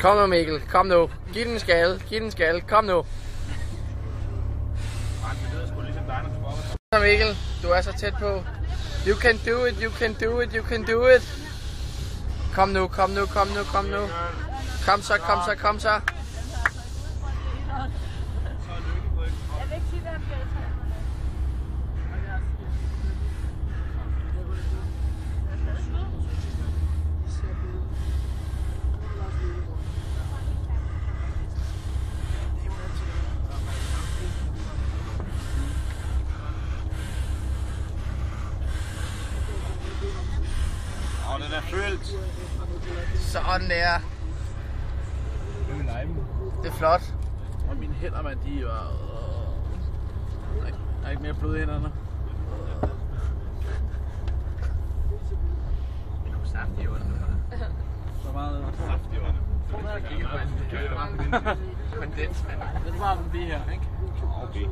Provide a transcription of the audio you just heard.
Kom nu, Mikkel. Kom nu. Giv den skal. Giv den skal. Kom nu. Mikkel, du er så tæt på. You can do it, you can do it, you can do it. Kom nu, kom nu, kom nu, kom nu. Kom så, kom så, kom så. Og den er fyldt. Sådan der. Det er flot. Og mine hænder, man, de var... Der er ikke mere blod i hænderne. Det er saftig i ånden. Så meget Saftig i ånden. Kondens, mand. Det var den lige her, ikke? Okay.